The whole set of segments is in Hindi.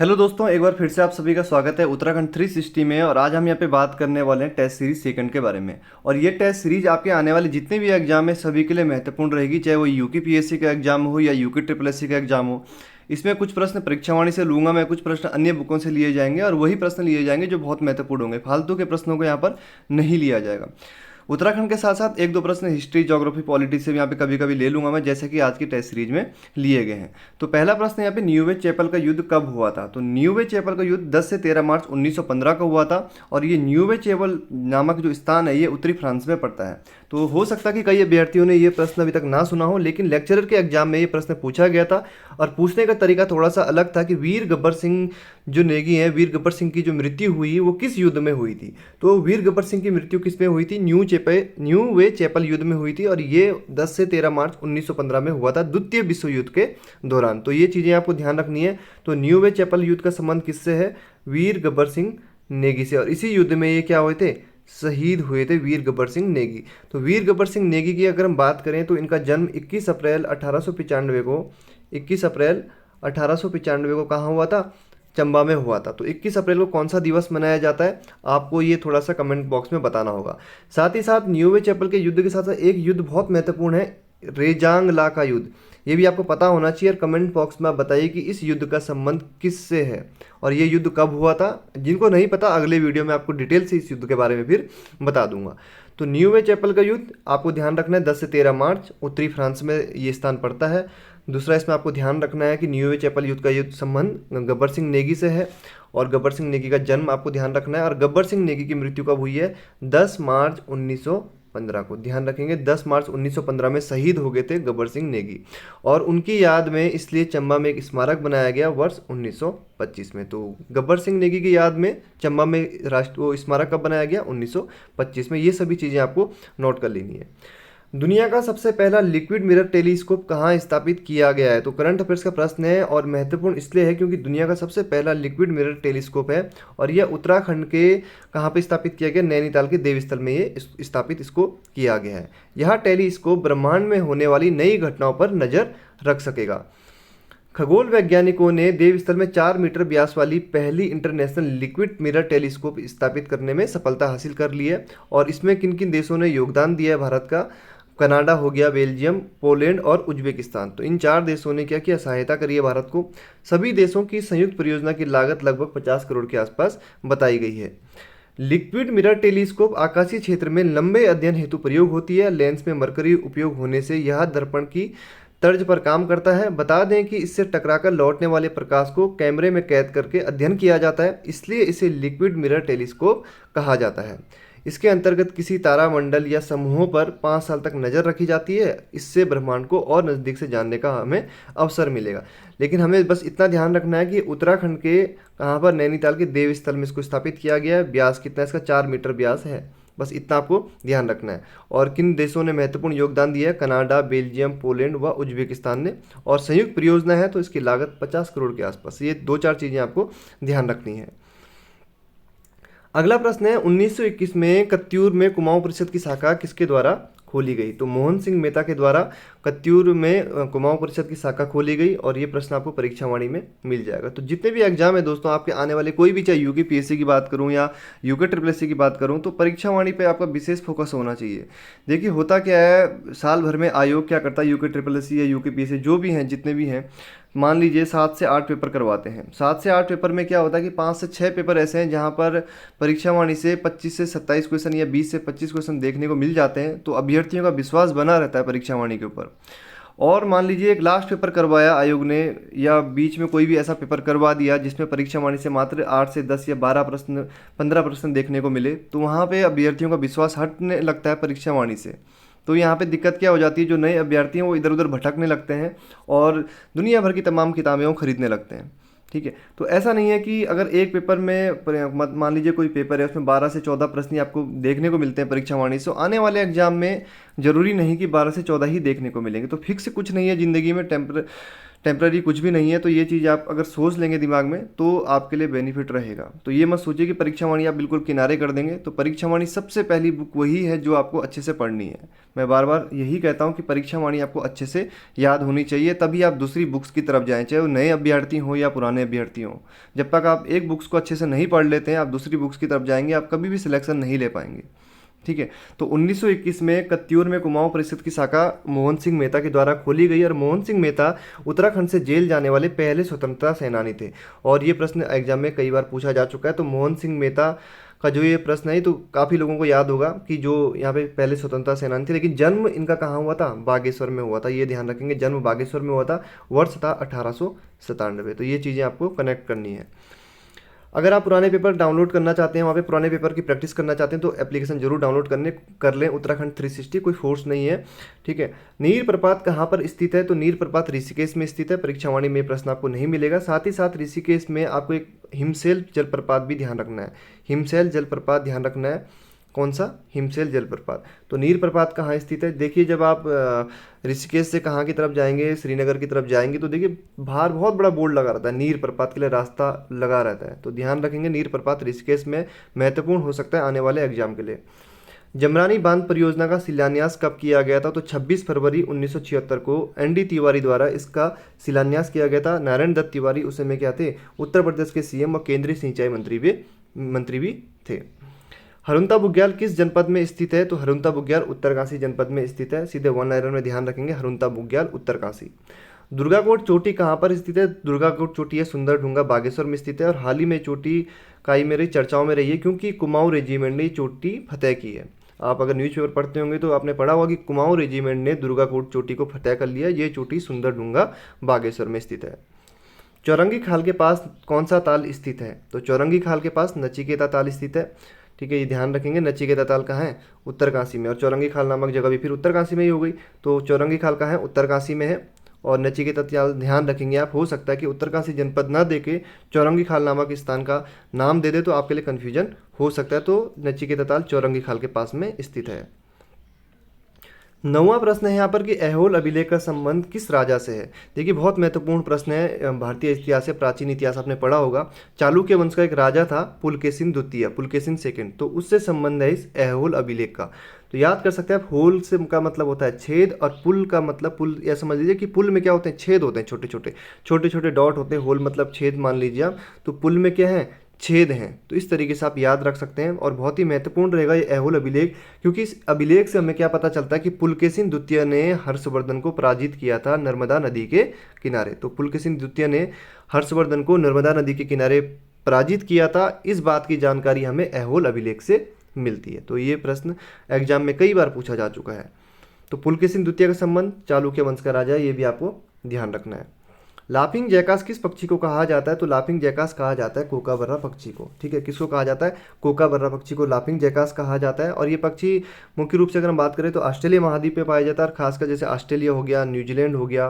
हेलो दोस्तों, एक बार फिर से आप सभी का स्वागत है उत्तराखंड 360 में। और आज हम यहाँ पे बात करने वाले हैं टेस्ट सीरीज सेकंड के बारे में। और ये टेस्ट सीरीज आपके आने वाले जितने भी एग्जाम है सभी के लिए महत्वपूर्ण रहेगी, चाहे वो यूके पीएससी का एग्जाम हो या यूके ट्रिपल एससी का एग्जाम हो। इसमें कुछ प्रश्न परीक्षावाणी से लूंगा मैं, कुछ प्रश्न अन्य बुकों से लिए जाएंगे और वही प्रश्न लिए जाएंगे जो बहुत महत्वपूर्ण होंगे। फालतू के प्रश्नों को यहाँ पर नहीं लिया जाएगा। उत्तराखंड के साथ साथ एक दो प्रश्न हिस्ट्री, ज्योग्राफी, पॉलिटी से भी यहाँ पे कभी कभी ले लूंगा मैं, जैसे कि आज की टेस्ट सीरीज में लिए गए हैं। तो पहला प्रश्न यहाँ पे न्यूवे चैपल का युद्ध कब हुआ था। तो न्यूवे चैपल का युद्ध 10 से 13 मार्च 1915 का हुआ था। और ये न्यूवे चैपल नामक जो स्थान है ये उत्तरी फ्रांस में पड़ता है। तो हो सकता है कि कई अभ्यर्थियों ने ये प्रश्न अभी तक ना सुना हो, लेकिन लेक्चरर के एग्जाम में ये प्रश्न पूछा गया था। और पूछने का तरीका थोड़ा सा अलग था कि वीर गब्बर सिंह जो नेगी हैं, वीर गब्बर सिंह की जो मृत्यु हुई वो किस युद्ध में हुई थी। तो वीर गब्बर सिंह की मृत्यु किस में हुई थी? न्यू वे चैपल युद्ध में हुई थी। और ये 10 से 13 मार्च 1915 में हुआ था, द्वितीय विश्व युद्ध के दौरान। तो ये चीज़ें आपको ध्यान रखनी है। तो न्यू वे चैपल युद्ध का संबंध किससे है? वीर गब्बर सिंह नेगी से। और इसी युद्ध में ये क्या हुए थे? शहीद हुए थे वीर गब्बर सिंह नेगी। तो वीर गब्बर सिंह नेगी की अगर हम बात करें तो इनका जन्म 21 अप्रैल 1895 को 21 अप्रैल 1895 को कहाँ हुआ था? चंबा में हुआ था। तो 21 अप्रैल को कौन सा दिवस मनाया जाता है, आपको ये थोड़ा सा कमेंट बॉक्स में बताना होगा। साथ ही साथ न्यूवे चैपल के युद्ध के साथ साथ एक युद्ध बहुत महत्वपूर्ण है, रेजांग ला का युद्ध। ये भी आपको पता होना चाहिए। और कमेंट बॉक्स में आप बताइए कि इस युद्ध का संबंध किससे है और ये युद्ध कब हुआ था। जिनको नहीं पता, अगले वीडियो में आपको डिटेल से इस युद्ध के बारे में फिर बता दूंगा। तो न्यूवे चैपल का युद्ध आपको ध्यान रखना है, 10 से 13 मार्च उत्तरी फ्रांस में ये स्थान पड़ता है। दूसरा इसमें आपको ध्यान रखना है कि न्यूवे चैपल युद्ध का युद्ध संबंध गब्बर सिंह नेगी से है। और गब्बर सिंह नेगी का जन्म आपको ध्यान रखना है। और गब्बर सिंह नेगी की मृत्यु कब हुई है? 10 मार्च 1915 को। ध्यान रखेंगे, 10 मार्च 1915 में शहीद हो गए थे गब्बर सिंह नेगी। और उनकी याद में इसलिए चंबा में एक स्मारक बनाया गया वर्ष 1925 में। तो गब्बर सिंह नेगी की याद में चंबा में वो स्मारक कब बनाया गया? 1925 में। ये सभी चीज़ें आपको नोट कर लेनी है। दुनिया का सबसे पहला लिक्विड मिरर टेलीस्कोप कहाँ स्थापित किया गया है? तो करंट अफेयर्स का प्रश्न है और महत्वपूर्ण इसलिए है क्योंकि दुनिया का सबसे पहला लिक्विड मिरर टेलीस्कोप है। और यह उत्तराखंड के कहाँ पे स्थापित किया गया? नैनीताल के देवस्थल में ये स्थापित इसको किया गया है। यह टेलीस्कोप ब्रह्मांड में होने वाली नई घटनाओं पर नजर रख सकेगा। खगोल वैज्ञानिकों ने देवस्थल में 4 मीटर व्यास वाली पहली इंटरनेशनल लिक्विड मिरर टेलीस्कोप स्थापित करने में सफलता हासिल कर ली है। और इसमें किन किन देशों ने योगदान दिया है भारत का? कनाडा हो गया, बेल्जियम, पोलैंड और उज्बेकिस्तान। तो इन 4 देशों ने क्या किया? सहायता करी है भारत को। सभी देशों की संयुक्त परियोजना की लागत लगभग 50 करोड़ के आसपास बताई गई है। लिक्विड मिरर टेलीस्कोप आकाशीय क्षेत्र में लंबे अध्ययन हेतु प्रयोग होती है। लेंस में मरकरी उपयोग होने से यह दर्पण की तर्ज पर काम करता है। बता दें कि इससे टकराकर लौटने वाले प्रकाश को कैमरे में कैद करके अध्ययन किया जाता है, इसलिए इसे लिक्विड मिरर टेलीस्कोप कहा जाता है। इसके अंतर्गत किसी तारामंडल या समूहों पर 5 साल तक नज़र रखी जाती है। इससे ब्रह्मांड को और नज़दीक से जानने का हमें अवसर मिलेगा। लेकिन हमें बस इतना ध्यान रखना है कि उत्तराखंड के कहाँ पर? नैनीताल के देवस्थल में इसको स्थापित किया गया है। व्यास कितना इसका? 4 मीटर व्यास है। बस इतना आपको ध्यान रखना है। और किन देशों ने महत्वपूर्ण योगदान दिया है? कनाडा, बेल्जियम, पोलैंड व उज्बेकिस्तान ने। और संयुक्त परियोजना है तो इसकी लागत 50 करोड़ के आसपास। ये 2-4 चीज़ें आपको ध्यान रखनी है। अगला प्रश्न है, 1921 में कत्यूर में कुमाऊं परिषद की शाखा किसके द्वारा खोली गई? तो मोहन सिंह मेहता के द्वारा कत्यूर में कुमाऊं परिषद की शाखा खोली गई। और ये प्रश्न आपको परीक्षावाणी में मिल जाएगा। तो जितने भी एग्जाम है दोस्तों आपके आने वाले, कोई भी, चाहे यूके पीएससी की बात करूं या यूके ट्रिपल एससी की बात करूं, तो परीक्षावाणी पे आपका विशेष फोकस होना चाहिए। देखिए होता क्या है, साल भर में आयोग क्या करता है, यूके ट्रिपल एससी या यूके पीएससी जो भी हैं, जितने भी हैं, मान लीजिए 7 से 8 पेपर करवाते हैं। 7 से 8 पेपर में क्या होता है कि 5 से 6 पेपर ऐसे हैं जहां पर परीक्षावाणी से 25 से 27 क्वेश्चन या 20 से 25 क्वेश्चन देखने को मिल जाते हैं। तो अभ्यर्थियों का विश्वास बना रहता है परीक्षावाणी के ऊपर। और मान लीजिए एक लास्ट पेपर करवाया आयोग ने, या बीच में कोई भी ऐसा पेपर करवा दिया जिसमें परीक्षावाणी से मात्र 8 से 10 या 12 प्रश्न, 15 प्रश्न देखने को मिले, तो वहाँ पे अभ्यर्थियों का विश्वास हटने लगता है परीक्षावाणी से। तो यहाँ पे दिक्कत क्या हो जाती है, जो नए अभ्यर्थी हैं वो इधर उधर भटकने लगते हैं और दुनिया भर की तमाम किताबें वो खरीदने लगते हैं। ठीक है, तो ऐसा नहीं है कि अगर एक पेपर में मान लीजिए कोई पेपर है उसमें 12 से 14 प्रश्न ही आपको देखने को मिलते हैं परीक्षावाणी से, आने वाले एग्जाम में जरूरी नहीं कि 12 से 14 ही देखने को मिलेंगे। तो फिक्स कुछ नहीं है ज़िंदगी में, टेम्पररी कुछ भी नहीं है। तो ये चीज़ आप अगर सोच लेंगे दिमाग में तो आपके लिए बेनिफिट रहेगा। तो ये मत सोचिए कि परीक्षा वाणी आप बिल्कुल किनारे कर देंगे। तो परीक्षा वाणी सबसे पहली बुक वही है जो आपको अच्छे से पढ़नी है। मैं बार बार यही कहता हूँ कि परीक्षा वाणी आपको अच्छे से याद होनी चाहिए, तभी आप दूसरी बुक्स की तरफ जाएँ, चाहे वो नए अभ्यर्थी हों या पुराने अभ्यर्थी हों। जब तक आप एक बुक्स को अच्छे से नहीं पढ़ लेते हैं, आप दूसरी बुक्स की तरफ जाएंगे, आप कभी भी सिलेक्शन नहीं ले पाएंगे। ठीक है। तो 1921 में कत्यूर में कुमाऊं परिषद की शाखा मोहन सिंह मेहता के द्वारा खोली गई, और मोहन सिंह मेहता उत्तराखंड से जेल जाने वाले पहले स्वतंत्रता सेनानी थे। और ये प्रश्न एग्जाम में कई बार पूछा जा चुका है। तो मोहन सिंह मेहता का जो ये प्रश्न है तो काफ़ी लोगों को याद होगा कि जो यहाँ पे पहले स्वतंत्रता सेनानी थे, लेकिन जन्म इनका कहाँ हुआ था? बागेश्वर में हुआ था। ये ध्यान रखेंगे, जन्म बागेश्वर में हुआ था, वर्ष था 1897। तो ये चीज़ें आपको कनेक्ट करनी है। अगर आप पुराने पेपर डाउनलोड करना चाहते हैं, वहाँ पे पुराने पेपर की प्रैक्टिस करना चाहते हैं, तो एप्लीकेशन जरूर डाउनलोड कर लें, उत्तराखंड 360, कोई फोर्स नहीं है। ठीक है। नीर प्रपात कहाँ पर स्थित है? तो नीर प्रपात ऋषिकेश में स्थित है। परीक्षावाणी में प्रश्न आपको नहीं मिलेगा। साथ ही साथ ऋषिकेश में आपको एक हिमशैल जलप्रपात भी ध्यान रखना है। हिमशैल जलप्रपात ध्यान रखना है। कौन सा? हिमशैल जलप्रपात। तो नीर प्रपात कहाँ स्थित है? देखिए, जब आप ऋषिकेश से कहाँ की तरफ जाएंगे, श्रीनगर की तरफ जाएंगे, तो देखिए बाहर बहुत बड़ा बोर्ड लगा रहता है, नीर प्रपात के लिए रास्ता लगा रहता है। तो ध्यान रखेंगे, नीर प्रपात ऋषिकेश में महत्वपूर्ण हो सकता है आने वाले एग्जाम के लिए। जमरानी बांध परियोजना का शिलान्यास कब किया गया था? तो 26 फरवरी 1976 को ND तिवारी द्वारा इसका शिलान्यास किया गया था। नारायण दत्त तिवारी उस समय क्या थे? उत्तर प्रदेश के CM और केंद्रीय सिंचाई मंत्री भी थे। हरुंता बुग्याल किस जनपद में स्थित है? तो हरुंता बुग्याल उत्तरकाशी जनपद में स्थित है। सीधे वन लाइनर में ध्यान रखेंगे, हरुंता बुग्याल उत्तरकाशी। दुर्गाकोट चोटी कहाँ पर स्थित है? दुर्गाकोट चोटी है सुंदरढूंगा बागेश्वर में स्थित है। और हाल ही में चोटी काई मेरी चर्चाओं में रही है, क्योंकि कुमाऊं रेजिमेंट ने चोटी फतेह की है। आप अगर न्यूज़पेपर पढ़ते होंगे तो आपने पढ़ा होगा कि कुमाऊं रेजिमेंट ने दुर्गाकोट चोटी को फतेह कर लिया। ये चोटी सुंदरढूंगा बागेश्वर में स्थित है। चौरंगी खाल के पास कौन सा ताल स्थित है? तो चौरंगी खाल के पास नचिकेता ताल स्थित है। ठीक है, ये ध्यान रखेंगे। नचिकेता ताल कहाँ है? उत्तरकाशी में। और चौरंगी खाल नामक जगह भी फिर उत्तरकाशी में ही हो गई। तो चौरंगी खाल कहाँ है? उत्तरकाशी में है। और नचिकेता ताल ध्यान रखेंगे आप, हो सकता है कि उत्तरकाशी जनपद ना दे के चौरंगी खाल नामक स्थान का नाम दे दे, तो आपके लिए कन्फ्यूजन हो सकता है। तो नचिकेता ताल चौरंगी खाल के पास में स्थित है। 9वां प्रश्न है यहाँ पर कि ऐहोल अभिलेख का संबंध किस राजा से है? देखिए, बहुत महत्वपूर्ण प्रश्न है। भारतीय इतिहास से, प्राचीन इतिहास आपने पढ़ा होगा। चालुक्य वंश का एक राजा था पुलकेशिन द्वितीय, पुलकेशिन सेकंड, तो उससे संबंध है इस ऐहोल अभिलेख का। तो याद कर सकते हैं आप, होल से का मतलब होता है छेद, और पुल का मतलब, पुल या समझ लीजिए कि पुल में क्या होते हैं? छेद होते हैं, छोटे छोटे डॉट होते हैं। होल मतलब छेद मान लीजिए आप। तो पुल में क्या है? छेद हैं। तो इस तरीके से आप याद रख सकते हैं। और बहुत ही महत्वपूर्ण रहेगा ये ऐहोल अभिलेख, क्योंकि इस अभिलेख से हमें क्या पता चलता है कि पुलकेशिन द्वितीय ने हर्षवर्धन को पराजित किया था नर्मदा नदी के किनारे। तो पुलकेशिन द्वितीय ने हर्षवर्धन को नर्मदा नदी के किनारे पराजित किया था। इस बात की जानकारी हमें ऐहोल अभिलेख से मिलती है। तो ये प्रश्न एग्जाम में कई बार पूछा जा चुका है। तो पुलकेशिन द्वितीय का संबंध चालुक्य वंश का राजा है, ये भी आपको ध्यान रखना है। लाफिंग जैकास किस पक्षी को कहा जाता है? तो लाफिंग जैकास कहा जाता है कोकाबर्रा पक्षी को। ठीक है, किसको कहा जाता है? कोकाबर्रा पक्षी को लाफिंग जैकास कहा जाता है। और ये पक्षी मुख्य रूप से अगर हम बात करें तो ऑस्ट्रेलिया महाद्वीप पे पाया जाता है, और खासकर जैसे ऑस्ट्रेलिया हो गया, न्यूजीलैंड हो गया।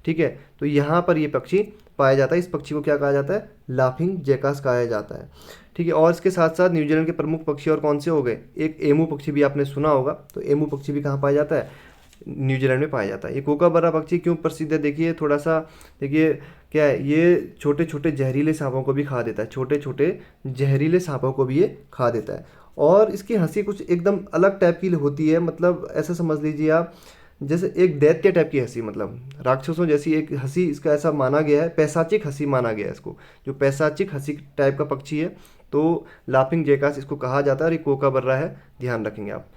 ठीक है, तो यहाँ पर ये पक्षी पाया जाता है। इस पक्षी को क्या कहा जाता है? लाफिंग जैकास कहा जाता है। ठीक है, और इसके साथ साथ न्यूजीलैंड के प्रमुख पक्षी और कौन से हो गए? एक एमू पक्षी भी आपने सुना होगा। तो एमू पक्षी भी कहाँ पाया जाता है? न्यूजीलैंड में पाया जाता है। ये कोकाबर्रा पक्षी क्यों प्रसिद्ध है? देखिए थोड़ा सा, देखिए क्या है, ये छोटे छोटे जहरीले सांपों को भी खा देता है। छोटे छोटे जहरीले सांपों को भी ये खा देता है। और इसकी हंसी कुछ एकदम अलग टाइप की होती है। मतलब ऐसा समझ लीजिए आप, जैसे एक दैत्य टाइप की हंसी, मतलब राक्षसों जैसी एक हंसी इसका ऐसा माना गया है। पैशाचिक हंसी माना गया है इसको, जो पैशाचिक हंसी टाइप का पक्षी है। तो लाफिंग जैकास इसको कहा जाता है। और ये कोकाबर्रा है, ध्यान रखेंगे आप।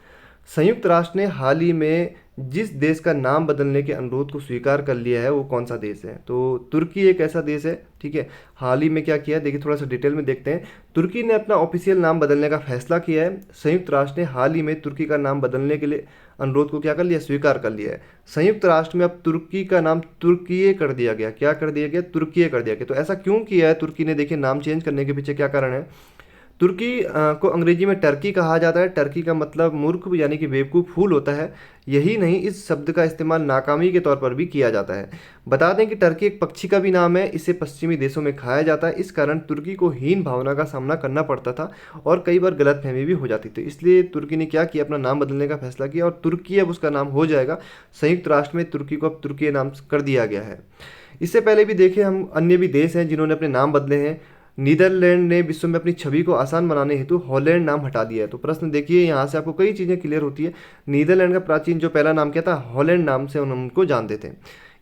संयुक्त राष्ट्र ने हाल ही में जिस देश का नाम बदलने के अनुरोध को स्वीकार कर लिया है, वो कौन सा देश है? तो तुर्की एक ऐसा देश है। ठीक है, हाल ही में क्या किया है, देखिए थोड़ा सा डिटेल में देखते हैं। तुर्की ने अपना ऑफिशियल नाम बदलने का फैसला किया है। संयुक्त राष्ट्र ने हाल ही में तुर्की का नाम बदलने के लिए अनुरोध को क्या कर लिया? स्वीकार कर लिया है। संयुक्त राष्ट्र में अब तुर्की का नाम तुर्कीये कर दिया गया। क्या कर दिया गया? तुर्कीये कर दिया गया। तो ऐसा क्यों किया है तुर्की ने? देखिए, नाम चेंज करने के पीछे क्या कारण है? तुर्की को अंग्रेजी में टर्की कहा जाता है। टर्की का मतलब मूर्ख यानी कि बेवकूफ़ फूल होता है। यही नहीं, इस शब्द का इस्तेमाल नाकामी के तौर पर भी किया जाता है। बता दें कि टर्की एक पक्षी का भी नाम है। इसे पश्चिमी देशों में खाया जाता है। इस कारण तुर्की को हीन भावना का सामना करना पड़ता था और कई बार गलतफहमी भी हो जाती थी। इसलिए तुर्की ने क्या किया, अपना नाम बदलने का फैसला किया और तुर्की अब उसका नाम हो जाएगा। संयुक्त राष्ट्र में तुर्की को अब तुर्की नाम कर दिया गया है। इससे पहले भी देखें हम, अन्य भी देश हैं जिन्होंने अपने नाम बदले हैं। नीदरलैंड ने विश्व में अपनी छवि को आसान बनाने हेतु हॉलैंड नाम हटा दिया है। तो प्रश्न देखिए, यहाँ से आपको कई चीज़ें क्लियर होती है। नीदरलैंड का प्राचीन जो पहला नाम क्या था, हॉलैंड नाम से उनको जानते थे।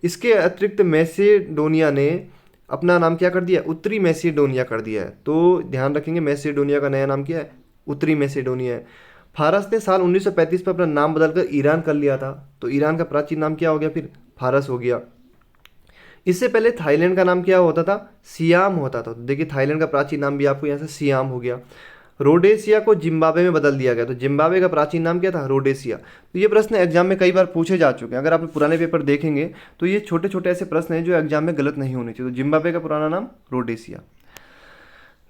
इसके अतिरिक्त मैसेडोनिया ने अपना नाम क्या कर दिया, उत्तरी मैसेडोनिया कर दिया है। तो ध्यान रखेंगे, मैसेडोनिया का नया नाम क्या है, उत्तरी मैसेडोनिया है। फारस ने साल 1935 में अपना नाम बदलकर ईरान कर लिया था। तो ईरान का प्राचीन नाम क्या हो गया, फिर फारस हो गया। इससे पहले थाईलैंड का नाम क्या होता था, सियाम होता था। तो देखिए थाईलैंड का प्राचीन नाम भी आपको यहाँ से सियाम हो गया। रोडेशिया को जिम्बाब्वे में बदल दिया गया। तो जिम्बाब्वे का प्राचीन नाम क्या था, रोडेशिया। तो ये प्रश्न एग्जाम में कई बार पूछे जा चुके हैं। अगर आप पुराने पेपर देखेंगे तो ये छोटे छोटे ऐसे प्रश्न हैं जो एग्जाम में गलत नहीं होने चाहिए। तो जिम्बाब्वे का पुराना नाम रोडेशिया।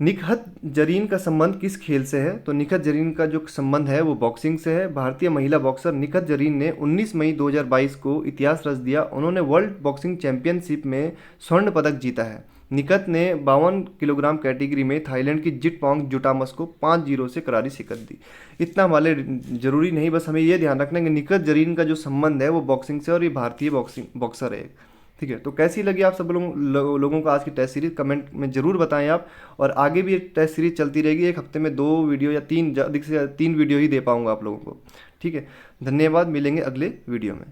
निखत जरीन का संबंध किस खेल से है, तो निखत जरीन का जो संबंध है वो बॉक्सिंग से है। भारतीय महिला बॉक्सर निखत जरीन ने 19 मई 2022 को इतिहास रच दिया। उन्होंने वर्ल्ड बॉक्सिंग चैंपियनशिप में स्वर्ण पदक जीता है। निखत ने 52 किलोग्राम कैटेगरी में थाईलैंड की जिटपोंग जुटामस को 5-0 से करारी शिकस्त दी। इतना वाले जरूरी नहीं, बस हमें ये ध्यान रखना है कि निखत जरीन का जो संबंध है वो बॉक्सिंग से और ये भारतीय बॉक्सर है। ठीक है, तो कैसी लगी आप सब लोगों को आज की टेस्ट सीरीज, कमेंट में ज़रूर बताएं आप। और आगे भी एक टेस्ट सीरीज चलती रहेगी। एक हफ्ते में 2 वीडियो या 3, अधिक से 3 वीडियो ही दे पाऊंगा आप लोगों को। ठीक है, धन्यवाद, मिलेंगे अगले वीडियो में।